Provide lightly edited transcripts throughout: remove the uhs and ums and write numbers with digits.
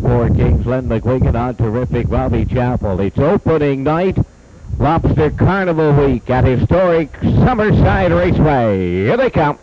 For Kingsland, McGuigan on terrific Robbie Chappell. It's opening night, Lobster Carnival Week at historic Summerside Raceway. Here they come.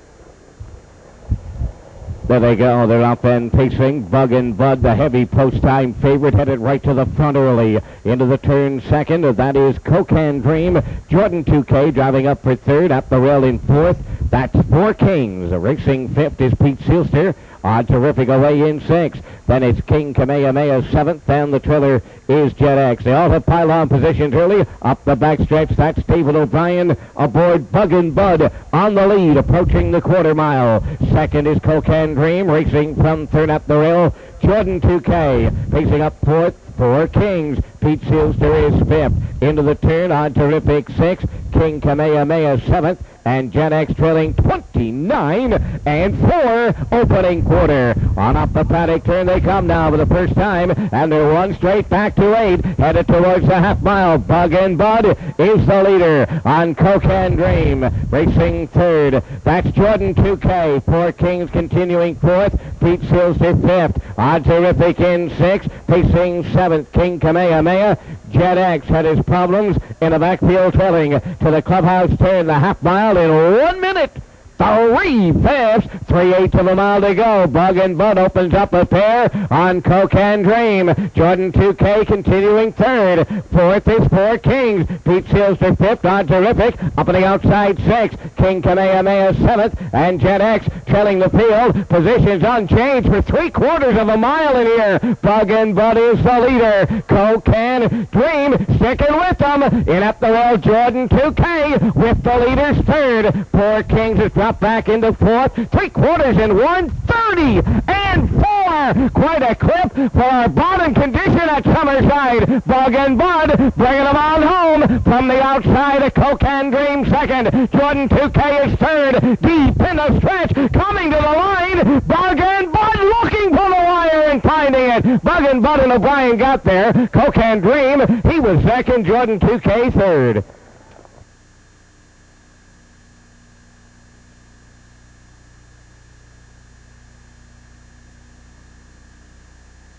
There they go. They're up and pacing. Bug and Bud, the heavy post-time favorite, headed right to the front early. Into the turn second. That is Cocan Dream. Jordan 2K driving up for third. Up the rail in fourth. That's Four Kings. Racing fifth is Pete Seelster. On terrific away in sixth. Then it's King Kamehameha seventh, and the trailer is Jet X. They all have pylon positions early. Up the backstretch, that's David O'Brien aboard Bug and Bud on the lead, approaching the quarter mile. Second is Cocan Dream, racing from third up the rail. Jordan 2K pacing up fourth. Four Kings. Pete Seelster is fifth. Into the turn on terrific sixth. King Kamehameha seventh. And Jet X trailing 29 and 4 opening quarter. On up the paddock turn they come now for the first time, and they're one straight back to 8, headed towards the half mile. Bug and Bud is the leader on Cocan Dream, racing third. That's Jordan 2K. Four Kings continuing fourth. Pete Seelster fifth. On terrific in sixth, pacing seventh. King Kamehameha. Jet X had his problems in the backfield, trailing to the clubhouse turn, the half mile in 1 minute. 3/5, 3/8 of a mile to go. Bug and Bud opens up a pair on Cocan Dream. Jordan 2K continuing third. Fourth is Four Kings. Pete Seelster fifth on terrific. Up on the outside sixth. King Kamehameha seventh. And Jet X trailing the field. Positions unchanged for 3/4 of a mile in here. Bug and Bud is the leader. Cocan Dream sticking with them. In up the rail, Jordan 2K with the leaders third. Four Kings is dropped back into fourth. 3/4 in 1:30 and 4. Quite a clip for our bottom condition at Summerside. Bug and Bud bringing them on home from the outside of Cocan Dream second. Jordan 2K is third. Deep in the stretch, coming to the line. Bug and Bud looking for the wire and finding it. Bug and Bud and O'Brien got there. Cocan Dream, he was second. Jordan 2K third.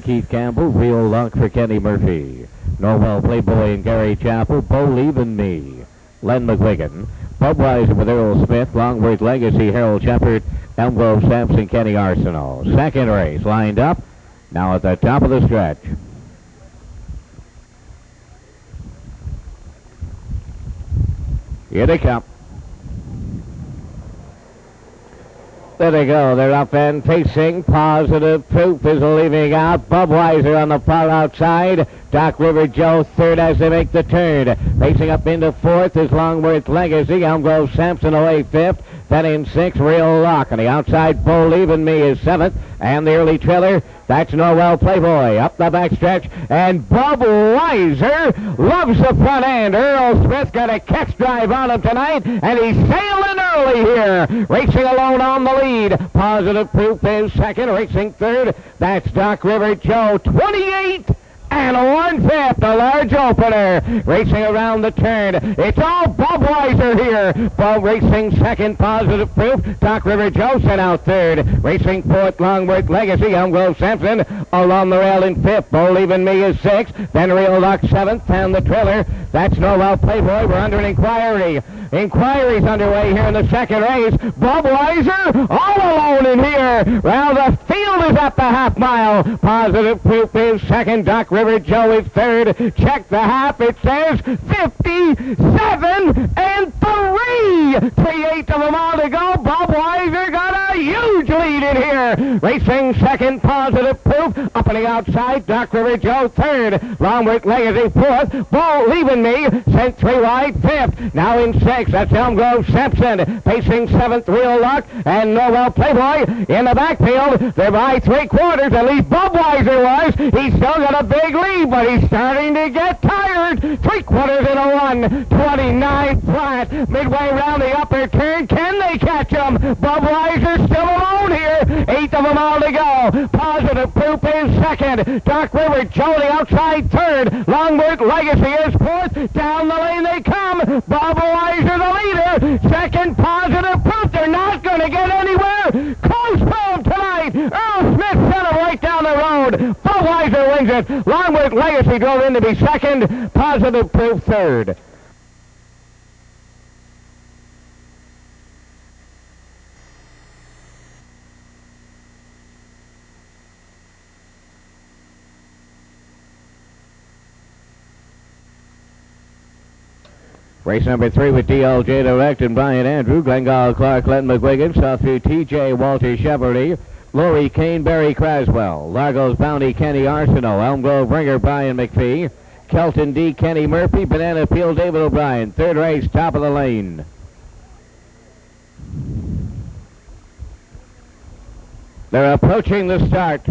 Keith Campbell, Real Luck for Kenny Murphy. Norwell Playboy and Gary Chappell, Believe in Me. Len McGuigan. Budweiser with Earl Smith, Longworth Legacy, Harold Shepard, Elmgrove Sampson, Kenny Arsenal. Second race lined up, now at the top of the stretch. Here they come. There they go. They're up and pacing. Positive Proof is leaving out. Budweiser on the far outside. Doc River Joe third as they make the turn. Pacing up into fourth is Longworth Legacy. Elmgrove Sampson away fifth. Then in sixth, Real Luck. On the outside, Believe in Me is seventh. And the early trailer, that's Norwell Playboy. Up the backstretch, and Budweiser loves the front end. Earl Smith got a catch drive on him tonight, and he's sailing early here. Racing alone on the lead. Positive Proof is second. Racing third, that's Doc River Joe. 28 and 1/5, a large opener. Racing around the turn, it's all Budweiser here. Bud racing second, Positive Proof. Doc River Joe sent out third. Racing fourth, Longworth Legacy. Elmgrove Sampson along the rail in fifth. Believe in Me is sixth. Then Real Luck seventh. And the trailer, that's Norwell Playboy. We're under an inquiry. Inquiry's underway here in the second race. Budweiser all alone in here. Well, the field is at the half mile. Positive Proof is second. Doc River Joe is third. Check the half. It says 57 and 3. 3/8 of a mile to go. Budweiser got a huge lead in here. Racing second, Positive Proof. Up on the outside, Doc River Joe third. Longworth Legacy fourth. Believe in Me sent 3 wide fifth. Now in sixth, that's Elmgrove Sampson. Pacing seventh, Real Luck. And Norwell Playboy in the backfield. They're by 3/4. At least Budweiser was. He's still got a big lead, but he's starting to get tired. 3/4 in a 1. 29 flat. Midway around the upper turn. Can they catch him? Budweiser still alone here. 1/8 of a mile to go. Positive Proof is second. Doc River Joe the outside third. Longworth Legacy is fourth. Down the lane they come. Budweiser the leader. Second, Positive Proof. They're not going to get anywhere close to him tonight. Earl Smith sent him right down the road. Budweiser wins it. Longworth Legacy drove in to be second. Positive Proof third. Race number 3 with DLJ Direct and Brian Andrew, Glengall Clark, Len McGuigan, Southview TJ, Walter Chevrolet, Lori Kane, Barry Craswell, Largo's Bounty, Kenny Arsenault, Elm Grove Ringer, Brian McPhee, Kelton D, Kenny Murphy, Banana Peel, David O'Brien. Third race, top of the lane. They're approaching the start.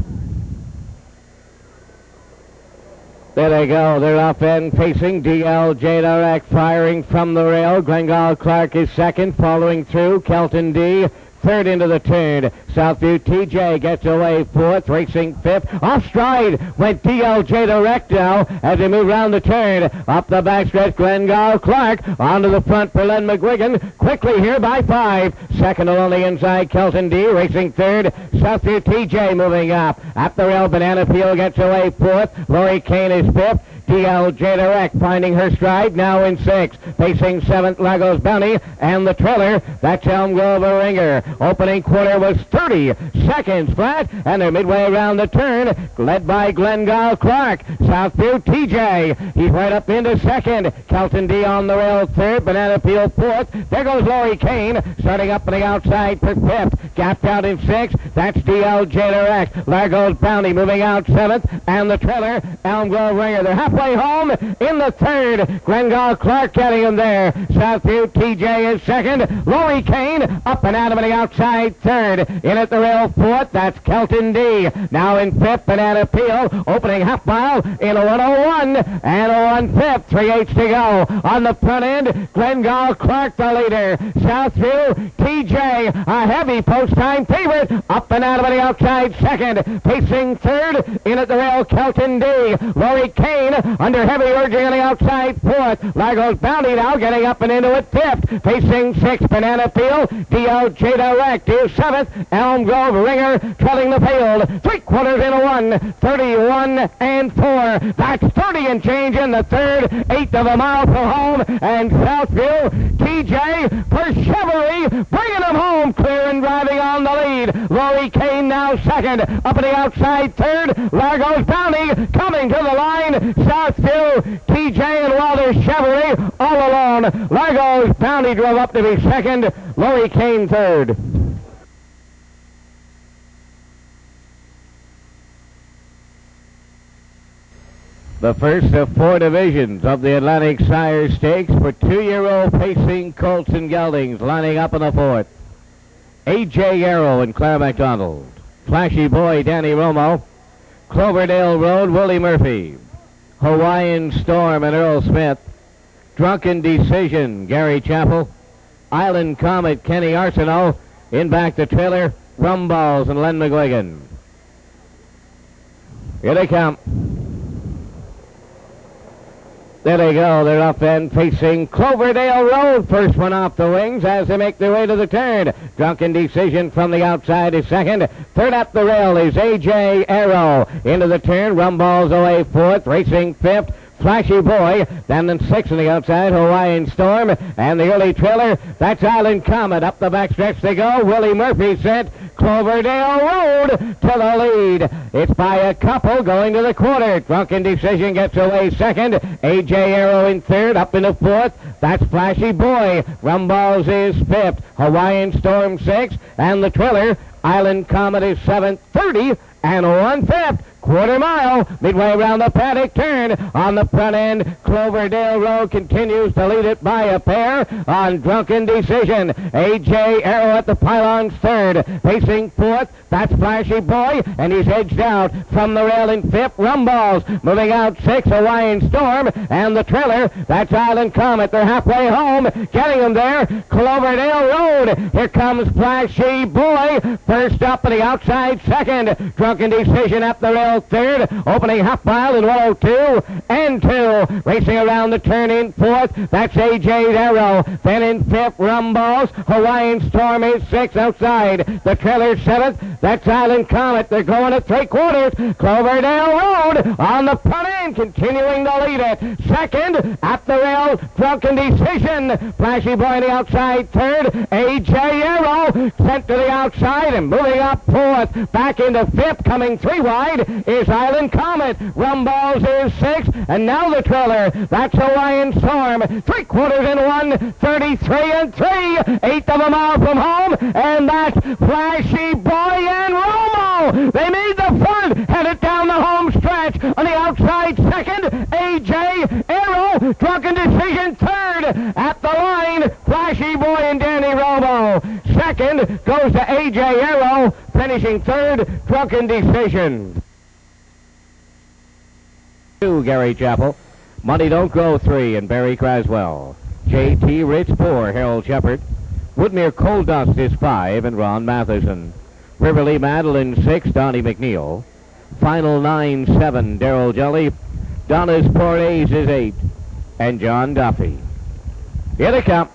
There they go. They're off end facing DLJ Direct, firing from the rail. Glengall Clark is second, following through. Kelton D third into the turn. Southview TJ gets away fourth, racing fifth. Off stride went DLJ Direct now as they move round the turn. Up the backstretch, Glengall Clark onto the front for Len McGuigan. Quickly here by 5. Second along the inside, Kelton D racing third. Southview TJ moving up. At the rail, Banana Peel gets away fourth. Lori Kane is fifth. DLJ Direct finding her stride now in 6th. Facing 7th, Largo's Bounty and the trailer. That's Elm Grove Ringer. Opening quarter was 30 seconds flat, and they're midway around the turn, led by Glengall Clark. Southview TJ, he's right up into second. Kelton D on the rail third. Banana Peel fourth. There goes Lori Kane, starting up on the outside for fifth. Gapped out in 6th. That's DLJ Direct. Largo's Bounty moving out 7th, and the trailer, Elm Grove Ringer. They're halfway home in the third. Glengall Clark getting him there. Southview TJ is second. Lori Kane up and out of the outside third. In at the rail fourth. That's Kelton D. Now in 5th, Banana Peel. Opening half mile in a 101 and a 1/5. 3/8 to go. On the front end, Glengall Clark the leader. Southview TJ, a heavy post-time favorite. Up and out of the outside second. Pacing third. In at the rail, Kelton D. Lori Kane under heavy urging on the outside fourth. Largo's Bounty now getting up and into it 5th. Facing 6th, Banana Peel. DLJ Direct is 7th. Elm Grove Ringer trailing the field. 3/4 in a 1. 31 and 4. That's 30 and change in the third. 1/8 of a mile for home. And Southview TJ for Chevrolet bringing him home. Clear and driving on the lead. Lori Kane now second. Up at the outside third. Largo's Bounty coming to the line. Southview TJ and Walter Chevrolet all alone. Largo's Bounty drove up to be second. Lori Kane third. The first of 4 divisions of the Atlantic Sire Stakes for 2-year-old pacing colts and geldings lining up in the 4th. A.J. Yarrow and Claire McDonald. Flashy Boy Danny Romo. Cloverdale Road Willie Murphy. Hawaiian Storm and Earl Smith. Drunken Decision Gary Chappell. Island Comet Kenny Arsenault. In back the trailer, Rumballs and Len McGuigan. Here they come. There they go. They're up and facing Cloverdale Road. First one off the wings as they make their way to the turn. Drunken Decision from the outside is second. Third up the rail is A.J. Arrow. Into the turn. Rumballs away fourth. Racing fifth. Flashy Boy, then in 6th on the outside, Hawaiian Storm, and the early trailer, that's Island Comet. Up the backstretch they go. Willie Murphy sent Cloverdale Road to the lead. It's by a couple going to the quarter. Drunken Decision gets away second. A.J. Arrow in third, up into 4th. That's Flashy Boy. Rumballs is 5th. Hawaiian Storm 6th, and the trailer, Island Comet is 7th. 30 and 1/5. Quarter mile, midway around the paddock turn. On the front end, Cloverdale Road continues to lead it by a pair on Drunken Decision. A.J. Arrow at the pylons third. Facing 4th, that's Flashy Boy, and he's edged out from the rail in 5th. Rumballs moving out 6th, Hawaiian Storm, and the trailer, that's Island Comet. They're halfway home, getting them there. Cloverdale Road. Here comes Flashy Boy. First up on the outside second. Drunken Decision up the rail third, opening half mile in 102 and 2. Racing around the turn in 4th, that's A.J. Arrow. Then in 5th, Rumballs. Hawaiian Storm is 6th outside. The trailer 7th, That's Island Comet. They're going at 3/4. Cloverdale Road on the front end, continuing to lead it. Second, at the rail, Drunken Decision. Flashy Boy on the outside third. A.J. Arrow sent to the outside and moving up fourth. Back into fifth, coming 3 wide, is Island Comet. Rumballs is sixth, and now the trailer. That's Orion Storm. 3/4 in 1, 33 and 3. Eighth of a mile from home, and that's Flashy Boy and Romo. They made the front, headed down the home stretch. On the outside second, A.J. Arrow. Drunken Decision third. At the line, Flashy Boy and Danny Romo. Second goes to A.J. Arrow. Finishing third, Drunken Decision. 2, Gary Chappell. Money Don't Grow 3, and Barry Craswell. J.T. Rich 4, Harold Shepard. Woodmere Coal Dust is 5, and Ron Matheson. Riverly Madeline 6, Donnie McNeil. Final 9, 7, Darrell Jelly. Donna's Port A's is 8, and John Duffy. Here they come.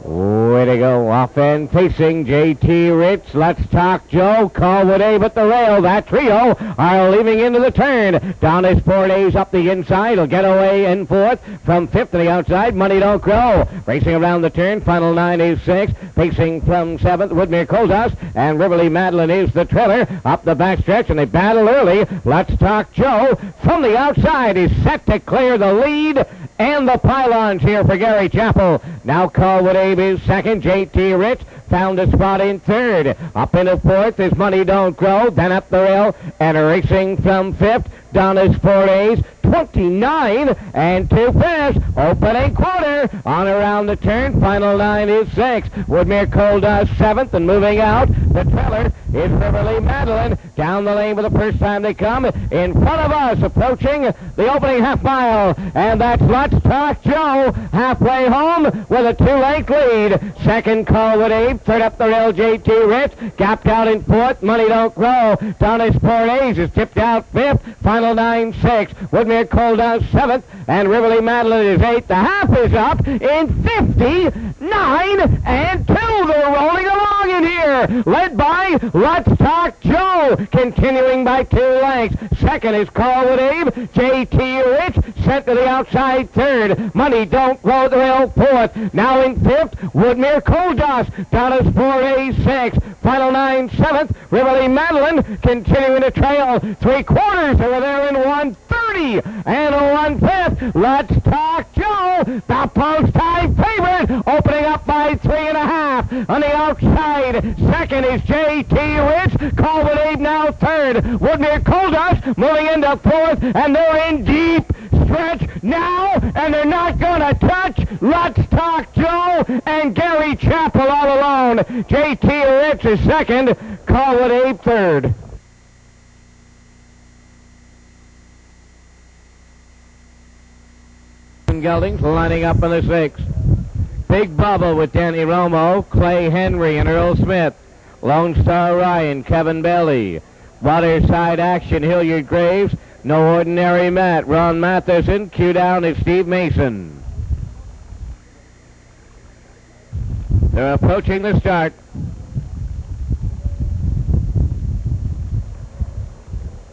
Way to go. Off and facing J.T. Rich. Let's Talk Joe. Callwood Abe at the rail. That trio are leaving into the turn. Donna's Port A's up the inside. He'll get away in fourth. From fifth to the outside, Money Don't Grow. Racing around the turn. Final 9 is 6. Pacing from seventh, Woodmere Coal Dust. And Riverly Madeline is the trailer. Up the backstretch, and they battle early. Let's Talk Joe from the outside is set to clear the lead. And the pylons here for Gary Chappell. Now Callwood Abe is second. J.T. Rich found a spot in third. Up into fourth is Money Don't Grow. Then up the rail and racing from fifth. Donna's Port A's 29 and 2 fifths. Opening quarter on around the turn. Final 9 is 6. Woodmere Coal Dust 7th, and moving out the trailer is Riverly Madeline. Down the lane for the first time they come. In front of us, approaching the opening half mile. And that's Let's Talk Joe halfway home with a 2-length lead. Second, Callwood Abe. Third up the rail, J.T. Rich. Gapped out in fourth. Money Don't Grow. Donna's Port A's is tipped out fifth. Final 9, 6. Woodmere Coal Dust 7th, and Riverly Madeline is 8th. The half is up in 59 and 2. They're rolling along in here, led by Let's Talk Joe, continuing by 2 lengths. Second is Callwood Abe. J.T. Rich sent to the outside third. Money Don't Grow the rail fourth. Now in fifth, Woodmere Coal Dust. Donna's Port A's 6th. Final 9, 7th. Riverly Madeline continuing to trail. 3/4 over there in 1:30 and a 1/5. Let's Talk Joe, the post-time favorite, opening up by 3.5. On the outside, second is J.T. Rich. Callwood Abe now third. Woodmere Coal Dust moving into fourth, and they're in deep stretch now, and they're not going to touch Let's Talk Joe and Gary Chappell all alone. J.T. Rich is second. Callwood Abe third. Geldings lining up in the 6th. Big Bubba with Danny Romo, Clay Henry, and Earl Smith. Lone Star Ryan, Kevin Bailey. Waterside Action, Hilliard Graves. No Ordinary Matt, Ron Matheson. Q down is Steve Mason. They're approaching the start.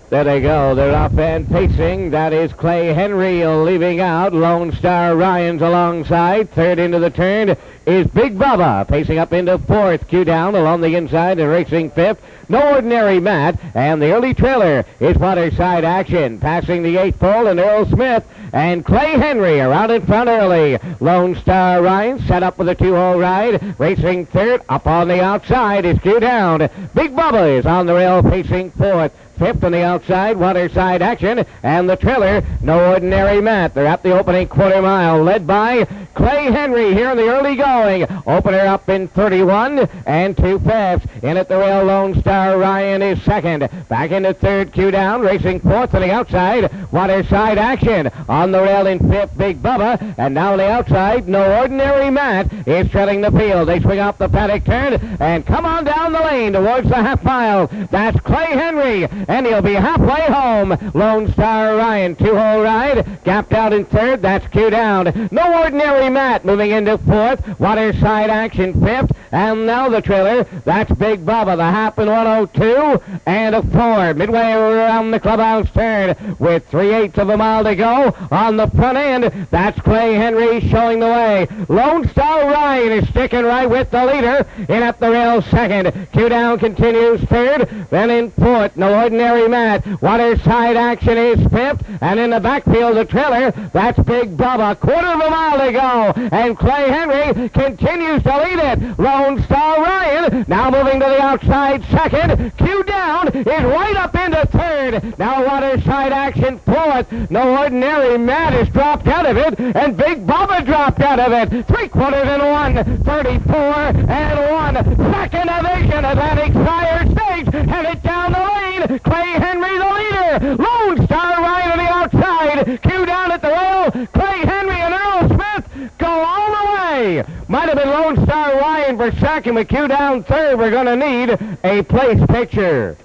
There they go. They're up and pacing. That is Clay Henry leaving out. Lone Star Ryan's alongside. Third into the turn is Big Bubba. Pacing up into fourth. Q down along the inside and racing fifth. No Ordinary Matt. And the early trailer is Waterside Action. Passing the 8th pole and Earl Smith. And Clay Henry around in front early. Lone Star Ryan set up with a 2-hole ride. Racing third. Up on the outside is Q down. Big Bubba is on the rail pacing fourth. Fifth on the outside, Waterside Action, and the trailer, No Ordinary Matt. They're at the opening quarter mile, led by Clay Henry here in the early going. Opener up in 31 and 2 fifths. In at the rail, Lone Star Ryan is second. Back into third, Q down, racing fourth on the outside, Waterside Action. On the rail in fifth, Big Bubba, and now on the outside, No Ordinary Matt is trailing the field. They swing off the paddock turn and come on down the lane towards the half mile. That's Clay Henry, and he'll be halfway home. Lone Star Ryan, 2-hole ride, gapped out in third. That's Q down. No Ordinary Matt moving into fourth. Waterside Action fifth. and now the trailer. That's Big Bubba, the half in 102 and a 4. Midway around the clubhouse turn with 3/8 of a mile to go on the front end. That's Clay Henry showing the way. Lone Star Ryan is sticking right with the leader. In up the rail second. Q Down continues third. Then in fourth, No Ordinary Matt. Waterside Action is fifth. And in the backfield, the trailer, that's Big Bubba. Quarter of a mile to go. And Clay Henry continues to lead it. Lone Star Ryan now moving to the outside second. Q Down is right up into third. Now Waterside Action fourth. No Ordinary Matt is dropped out of it. And Big Bubba dropped out of it. 3/4 34 and 1. Second division Atlantic Sire Stakes headed down the lane. Clay Henry the leader. Lone Star Ryan on the outside. Q Down at the rail. Clay Henry and Earl Smith go all the way. Might have been Lone Star Ryan for second with Q Down third. We're going to need a place picture.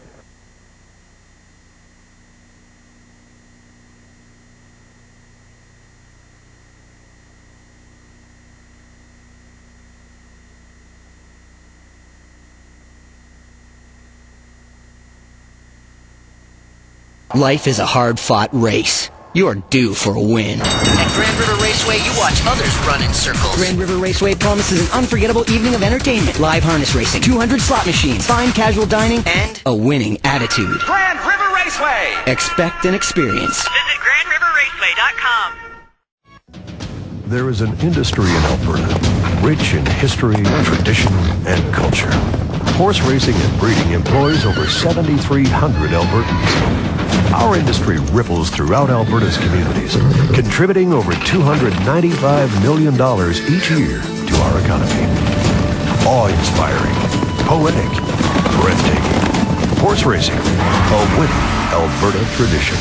Life is a hard-fought race. You're due for a win. At Grand River Raceway, you watch others run in circles. Grand River Raceway promises an unforgettable evening of entertainment, live harness racing, 200 slot machines, fine casual dining, and a winning attitude. Grand River Raceway! Expect an experience. Visit GrandRiverRaceway.com. There is an industry in Alberta, rich in history, tradition, and culture. Horse racing and breeding employs over 7,300 Albertans. Our industry ripples throughout Alberta's communities, contributing over $295 million each year to our economy. Awe-inspiring, poetic, breathtaking. Horse racing, a winning Alberta tradition.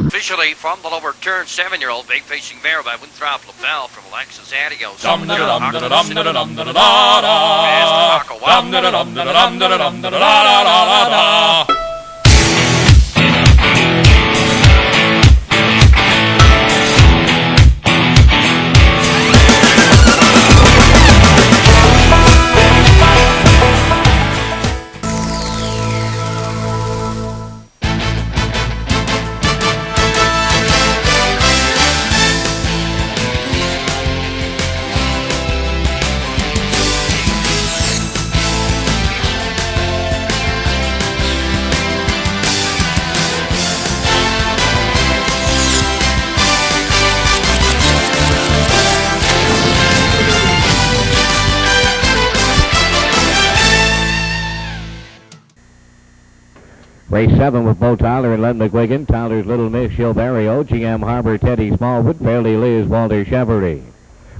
Officially from the lower turn, 7-year-old big facing mare by Winthrop LaBelle from Alexis Adios. Race 7 with Bo Tyler and Len McGuigan. Tyler's Little Miss, Shilberrio. GM Harbor, Teddy Smallwood. Fairly Liz, Walter Chevrolet.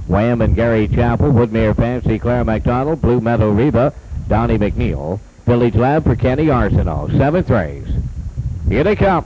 Wham and Gary Chappell. Woodmere Fancy, Claire McDonald. Blue Meadow Reba, Donnie McNeil. Village Lab for Kenny Arsenault. 7th race. Here they come.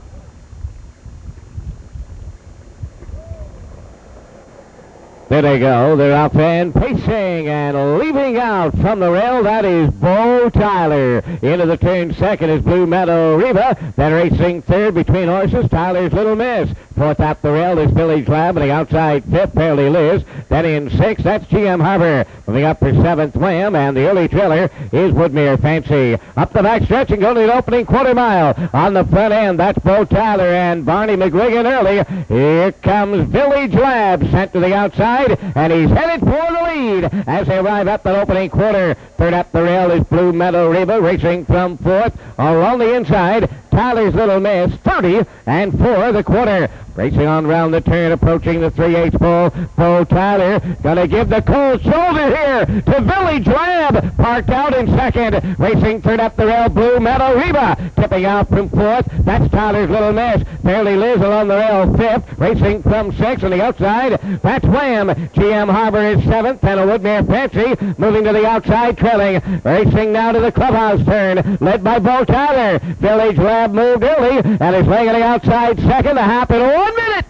There they go. They're up and pacing and leaving out from the rail. That is Bo Tyler. Into the turn second is Blue Meadow Reba. Then racing third between horses, Tyler's Little Miss. Fourth up the rail is Village Lab. And the outside fifth, Fairly Liz. Then in sixth, that's GM Harbor. Moving up for seventh, Wham. And the early trailer is Woodmere Fancy. Up the back stretch and going to the opening quarter mile. On the front end, that's Bo Tyler and Barney McGuigan early. Here comes Village Lab. Sent to the outside. And he's headed for the lead as they arrive at that opening quarter. Third up the rail is Blue Meadow Reba racing from fourth. Along the inside, Tyler's Little Miss, 30 and 4 the quarter. Racing on round the turn, approaching the 3/8 pole. Bo Tyler gonna give the cold shoulder here to Village Lab. Parked out in second. Racing third up the rail, Blue Meadow Reba. Tipping out from fourth. That's Tyler's Little Miss. Fairly Liz along the rail, fifth. Racing from sixth on the outside. That's Wham. GM Harbor is seventh. And a Woodmere Fancy moving to the outside, trailing. Racing now to the clubhouse turn, led by Bo Tyler. Village Lab moved early and is laying on the outside second. A half in 1 minute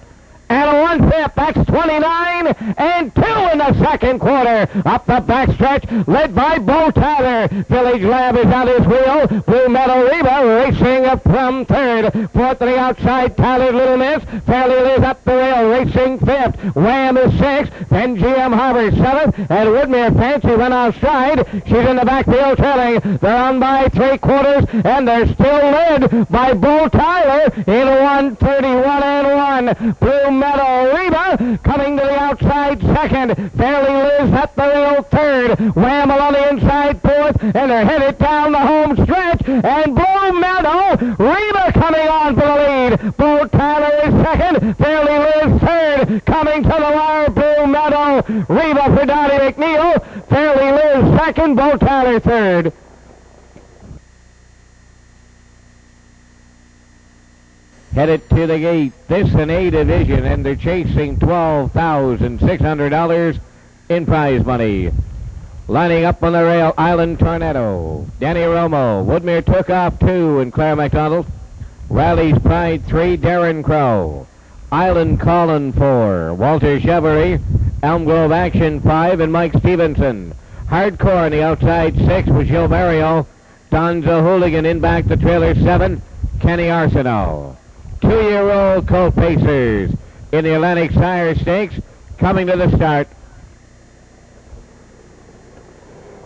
and 1/5. That's 29 and 2 in the second quarter. Up the backstretch, led by Bo Tyler. Village Lab is on his wheel. Blue Meadow Reba racing up from third. Fourth to the outside, Tyler Little Miss. Fairly Liz up the rail, racing fifth. Wham is sixth. Then GM Harbor seventh. And Woodmere Fancy went off stride. She's in the backfield trailing. They're on by 3/4, and they're still led by Bo Tyler in 1:31 and 1. Blue Meadow Reba coming to the outside second. Fairly Liz at the rail third. Wham along the inside fourth, and they're headed down the home stretch. And Blue Meadow Reba coming on for the lead. Bo Tyler is second. Fairly Liz third. Coming to the wire, Blue Meadow Reba for Donnie McNeil. Fairly Liz second. Bo Tyler third. Headed to the gate. This an A division, and they're chasing $12,600 in prize money. Lining up on the rail, Island Tornado. Danny Romo. Woodmere took off 2, and Claire McDonald. Riley's Pride 3, Darren Crow. Island Collin 4, Walter Chevery. Elm Grove Action 5, and Mike Stevenson. Hardcore on the outside 6 was Joe Mario. Donza Hooligan in back the trailer 7, Kenny Arsenault. 2-year-old co-pacers in the Atlantic Sire Stakes coming to the start.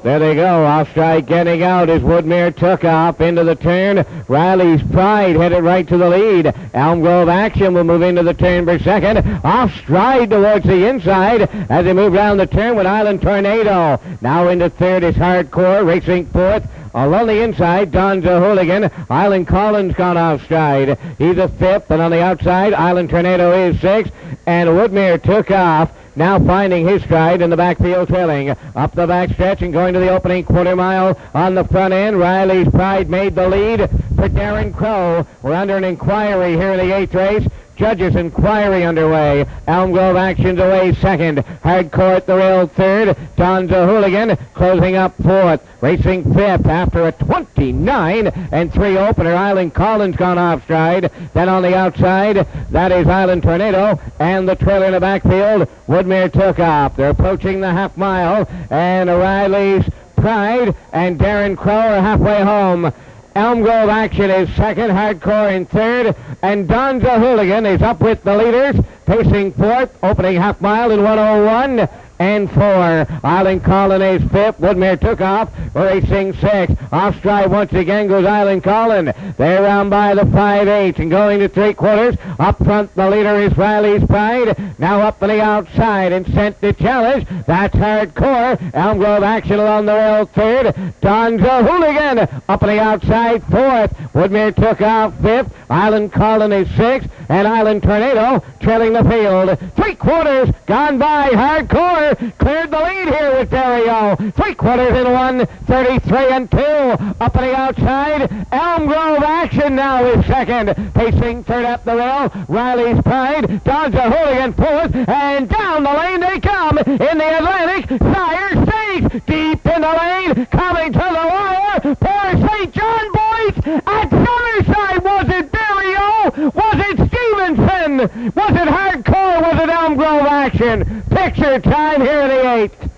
There they go. Off stride getting out as Woodmere took off into the turn. Riley's Pride headed right to the lead. Elm Grove Action will move into the turn for second. Off stride towards the inside as they move down the turn with Island Tornado. Now into third is Hardcore racing fourth. Along the inside, Donza Hooligan. Island Collins gone off stride. He's a fifth, and on the outside, Island Tornado is sixth, and Woodmere took off. Now finding his stride in the backfield trailing. Up the backstretch and going to the opening quarter mile on the front end. Riley's Pride made the lead for Darren Crow. We're under an inquiry here in the 8th race. Judges inquiry underway. Elm Grove Action's away second. Hardcore at the rail third. Donza Hooligan closing up fourth. Racing fifth after a 29 and 3 opener. Island Collins gone off stride. Then on the outside, that is Island Tornado. And the trailer in the backfield, Woodmere took off. They're approaching the half mile. And Riley's Pride and Darren Crow are halfway home. Elm Grove Action is second, Hardcore in third, and Donza Hooligan is up with the leaders, pacing fourth, opening half mile in 1:01 and 4. Island Collin is fifth. Woodmere took off, racing sixth. Off stride once again goes Island Collin. They're round by the 5/8 and going to 3/4. Up front, the leader is Riley's Pride. Now up on the outside and sent to challenge. That's Hardcore. Elm Grove Action along the rail third. Donza Hooligan up on the outside fourth. Woodmere took off fifth. Island Collin is sixth, and Island Tornado trailing the field. 3/4 gone by. Hardcore cleared the lead here with Dario. 3/4 in 1:33 and 2. Up on the outside, Elm Grove Action now is second. Pacing third up the rail, Riley's Pride. Donza Hooligan fourth, and down the lane they come in the Atlantic Sire Stakes. Deep in the lane, coming to the wire. Poor St. John boys at Summerside. Was it Dario? Was it Stevenson? Was it Hardcore? Was it Elm Grove Action? Picture time here in the 8th.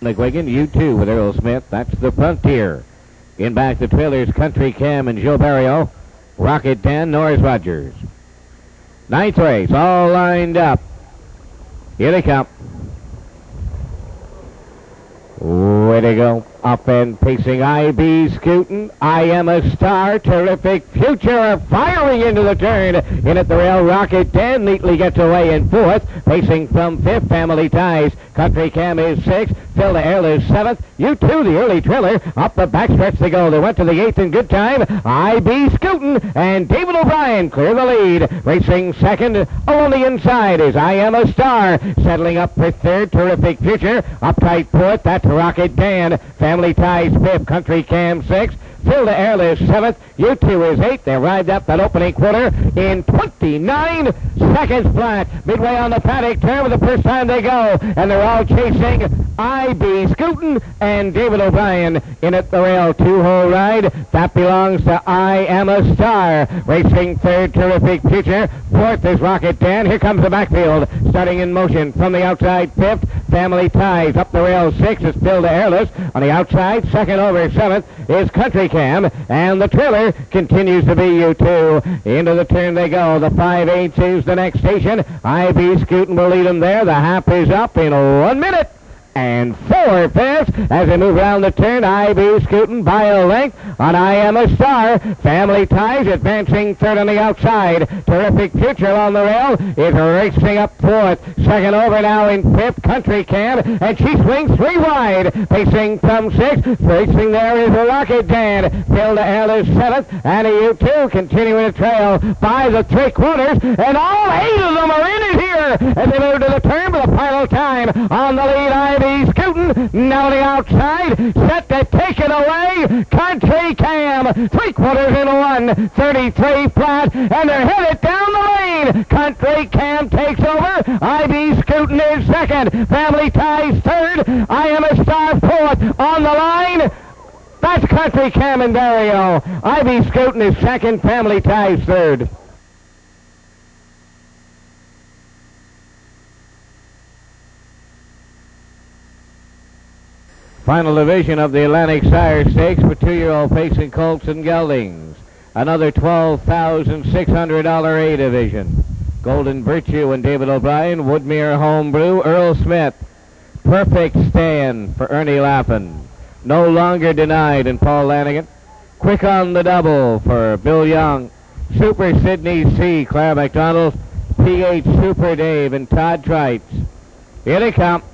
McGuigan, U2 with Earl Smith. That's the Frontier. In back the trailers, Country Cam and Joe Barrio. Rocket Dan, Norris Rogers. 9th race, all lined up. Here they come. Way to go. Up and pacing IB Scootin'. I Am a Star. Terrific Future firing into the turn. In at the rail, Rocket Dan neatly gets away in fourth. Pacing from fifth, Family Ties. Country Cam is sixth. Phil the Air is seventh. U2, the early trailer. Up the backstretch they go. They went to the 8th in good time. IB Scootin' and David O'Brien clear the lead. Racing second. On the inside is I Am a Star. Settling up for third, Terrific Future. Up tight fourth, that's Rocket Dan. Family Ties fifth, Country Cam sixth. Phil de Airless 7th. U2 is 8th. They arrived up that opening quarter in 29 seconds flat. Midway on the paddock turn for the first time they go, and they're all chasing I.B. Scooten and David O'Brien in at the rail. Two-hole ride. That belongs to I Am a Star. Racing third, Terrific Future. Fourth is Rocket Dan. Here comes the backfield. Starting in motion from the outside, fifth. Family Ties up the rail, sixth is Bill de Airless. On the outside, second over, seventh is Country Cam. And the trailer continues to be U2. Into the turn they go. The 5/8 is the next station. I.B. Scooten will lead them there. The half is up in 1 minute and 4/5 as they move around the turn. I.B. Scooten by a length on I Am a Star. Family Ties advancing third on the outside. Terrific Future on the rail is racing up fourth. Second over now in fifth, Country Cam, and she swings three wide. Pacing from sixth. Racing there is Rocket Dan. Phil de Airless 7th, and a U2 continuing to trail by the three-quarters, and all 8 of them are in it here as they move to the turn for the final time. On the lead, I.B. Scooten, now on the outside, set to take it away. Country Cam, three-quarters in 1:33 flat, and they're headed down the lane. Country Cam takes over. I.B. Scooten is second. Family Ties third. I Am a Star fourth. On the line, that's Country Cam and Dario. I.B. Scooten is second. Family Ties third. Final division of the Atlantic Sire Stakes for 2-year-old facing colts and geldings. Another $12,600 A division. Golden Virtue and David O'Brien. Woodmere Homebrew, Earl Smith. Perfect Stand for Ernie Lappin. No Longer Denied and Paul Lanigan. Quick on the Double for Bill Young. Super Sydney C, Claire McDonald. PH Super Dave and Todd Trites. Here they come.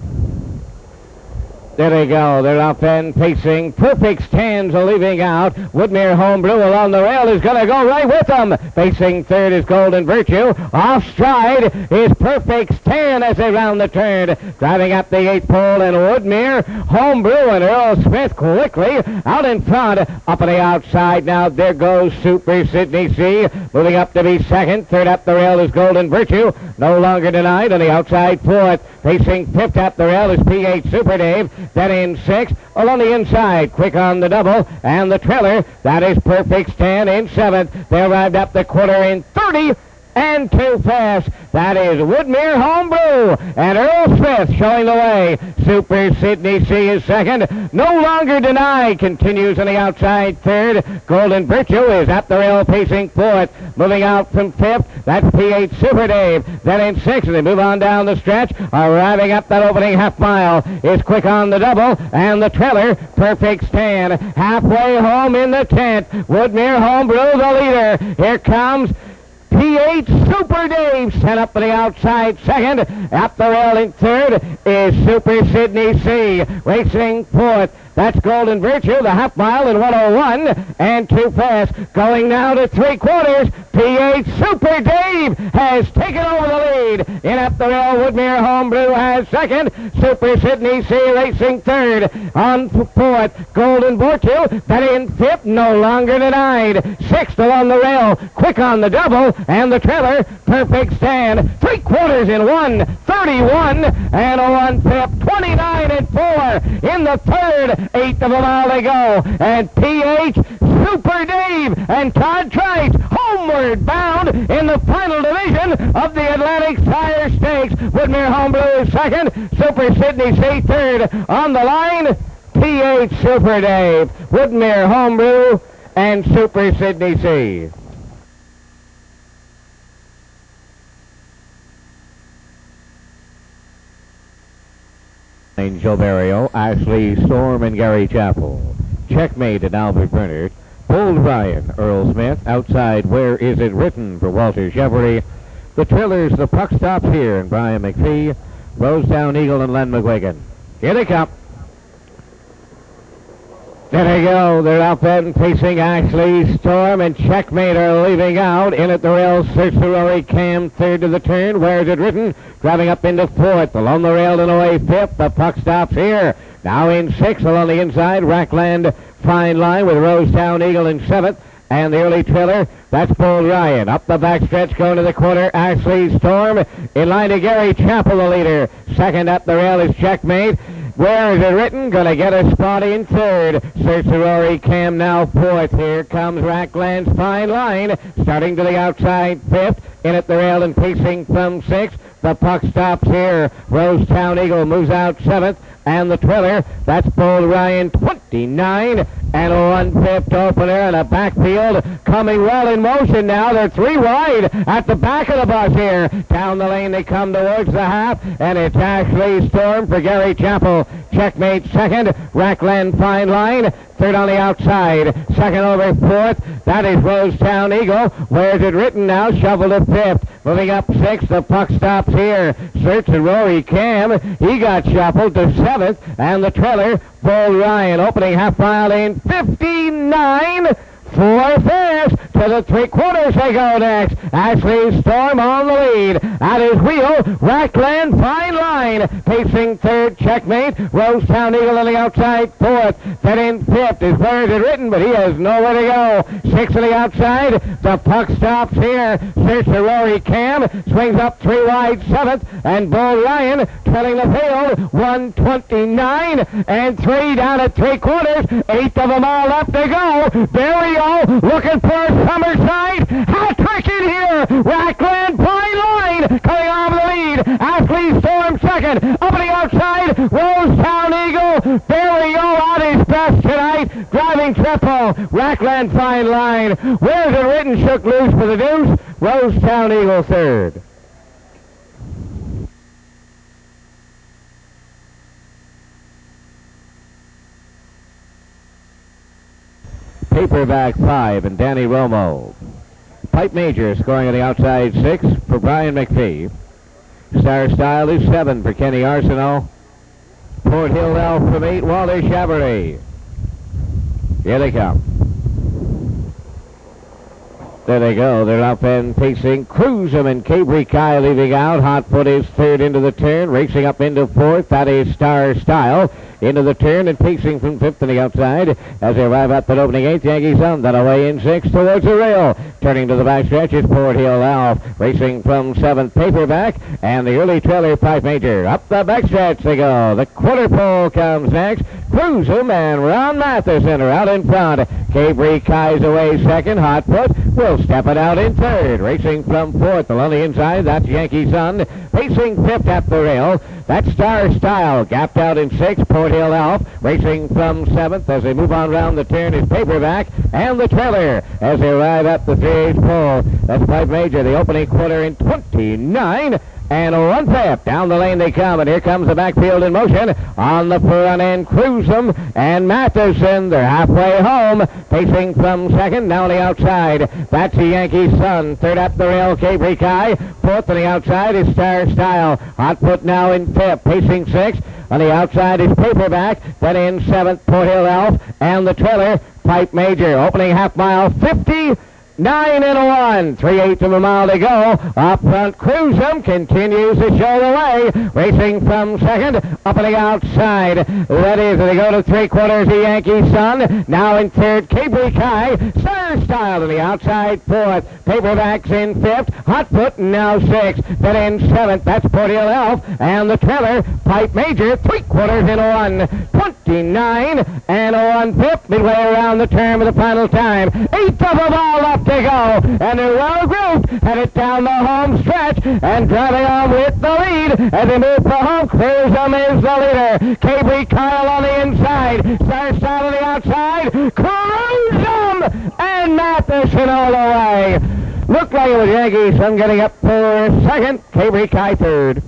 There they go. They're off and pacing. Perfect Stands are leaving out. Woodmere Homebrew along the rail is going to go right with them. Facing third is Golden Virtue. Off stride is Perfect Stand as they round the turn. Driving up the 8th pole, and Woodmere Homebrew and Earl Smith quickly out in front. Up on the outside now, there goes Super Sydney C. Moving up to be second. Third up the rail is Golden Virtue. No Longer Denied on the outside fourth. Facing fifth up the rail is PH Super Dave. Then in sixth, along the inside, Quick on the Double, and the trailer, that is Perfect Stand in seventh. They arrived up the quarter in 30 and too fast. That is Woodmere Homebrew and Earl Smith showing the way. Super Sydney C is second. No Longer Denied continues on the outside third. Golden Virtue is at the rail pacing fourth. Moving out from fifth, that's PH Super Dave. Then in sixth, as they move on down the stretch, arriving up that opening half mile is Quick on the Double, and the trailer, Perfect Stand. Halfway home in the 10th, Woodmere Homebrew the leader. Here comes PH Super Dave, set up for the outside second. Up the rail in third is Super Sydney C. Racing fourth, that's Golden Virtue, the half mile in 1:01 and too fast. Going now to three-quarters, PH Super Dave has taken over the lead. In up the rail, Woodmere Homebrew has second. Super Sydney C racing third. On fourth, Golden Virtue. Then in fifth, No Longer Denied. Sixth along the rail, Quick on the Double, and the trailer, Perfect Stand. Three-quarters in 1:31 and a 1/5, 29 and 4 in the third. 8th of a mile they go, and PH Super Dave and Todd Trice homeward bound in the final division of the Atlantic Sire Stakes. Woodmere Homebrew is second, Super Sydney C third. On the line, PH Super Dave, Woodmere Homebrew, and Super Sydney C. Joe Barrio, Ashley Storm, and Gary Chappell. Checkmate and Albert Bernard. Bold Ryan, Earl Smith. Outside, Where Is It Written for Walter Chevery. The trailers, The Puck Stops Here, and Brian McPhee. Rosedown Eagle and Len McGuigan. Here they come. There they go. They're up and facing Ashley Storm, and Checkmate are leaving out. In at the rail, Search the Rory Cam third to the turn. Where's it written? Driving up into fourth. Along the rail and away fifth. The Puck Stops Here. Now in sixth along the inside, Rackland Fine Line with Rosetown Eagle in 7th. And the early trailer, that's Bold Ryan. Up the backstretch, going to the corner, Ashley Storm. In line to Gary Chappell, the leader. Second up the rail is Checkmate. Where is it written? Gonna get a spot in third. Search the Rory Cam now fourth. Here comes Rackland's Fine Line. Starting to the outside fifth. In at the rail and pacing from sixth. The puck stops here. Rosetown Eagle moves out seventh. And the trailer, that's Bold Ryan, 29 and 1/5 opener, and a backfield coming well in motion now. They're 3 wide at the back of the bus here. Down the lane they come towards the half, and it's Ashley Storm for Gary Chappell. Checkmate second, Rackland Fine Line. Third on the outside, second over fourth. That is Rosetown Eagle. Where's it written now? Shovel to fifth. Moving up sixth, the puck stops here. Search and Rory Cam. He got shuffled to seventh, and the trailer, Bold Ryan, opening half mile in 59. 4/5 to the 3/4 they go next. Ashley Storm on the lead. At his wheel, Rackland Fine Line. Pacing third, Checkmate. Rosetown Eagle on the outside fourth. Then in fifth is where is it written, but he has nowhere to go. Sixth on the outside. The puck stops here. Search for Rory Cam. Swings up 3 wide seventh. And Bold Ryan trailing the field. 1:29 and 3 down at 3/4. 8 of them all left to go. Barry looking for Summerside. Hat-trick in here. Rackland Fine Line coming off the lead. Ashley Storm second. Up on the outside, Rosetown Eagle. Barry at his best tonight. Driving triple. Rackland Fine Line. Where's it written? Shook loose for the deuce. Rosetown Eagle third. Paperback 5 and Danny Romo. Pipe Major scoring on the outside 6 for Brian McPhee. Star Style is 7 for Kenny Arsenault. Port Hill Elf from 8, Walter Chavarry. Here they come. There they go. They're up and pacing. Cruzum and Cabri Kai leaving out. Hotfoot is third into the turn. Racing up into fourth. That is Star Style. Into the turn and pacing from fifth on the outside as they arrive at that opening eighth. Yankee Sun that away in sixth towards the rail. Turning to the backstretch is Port Hill Elf. Racing from seventh, Paperback, and the early trailer, Pipe Major. Up the backstretch they go. The quarter pole comes next. Cruzum and Ron Matheson are out in front. Cabri Kai's away second. Hotfoot will step it out in third. Racing from fourth along the inside, that's Yankee Sun. Pacing fifth at the rail. That's Star Style. Gapped out in sixth, Port Hill Elf. Racing from seventh as they move on round the turn is Paperback and the trailer as they arrive at the 3/8 pole. That's Pipe Major, the opening quarter in 29 and 1/5. Down the lane they come, and here comes the backfield in motion. On the front end, Cruzum and Matheson. They're halfway home. Pacing from second, now on the outside. That's the Yankee Sun. Third up the rail, Cabri Kai. Fourth on the outside is Star Style. Hotfoot now in fifth. Pacing sixth. On the outside is Paperback. Then in seventh, Port Hill Elf. And the trailer, Pipe Major. Opening half mile, 59 and 1. 3/8 of a mile to go. Up front, Cruzum continues to show the way. Racing from second, up on the outside. That is, they go to 3/4 the Yankee Sun. Now in third, Cabri Kai. Star Style to the outside fourth. Paperbacks in fifth. Hotfoot now sixth. Then in seventh, that's Port Hill Elf. And the trailer, Pipe Major, 3/4 in 1. 29 and 1/5. Midway around the turn with the final time. 8th of a ball up to go, and they're well grouped, headed down the home stretch, and driving on with the lead as they move for home. Cruzum is the leader. Cabri Kyle on the inside. Star Style on the outside. Cruzum and Matheson all the way. Looked like it was Yankee Sun getting up for second. Cabri Kai third.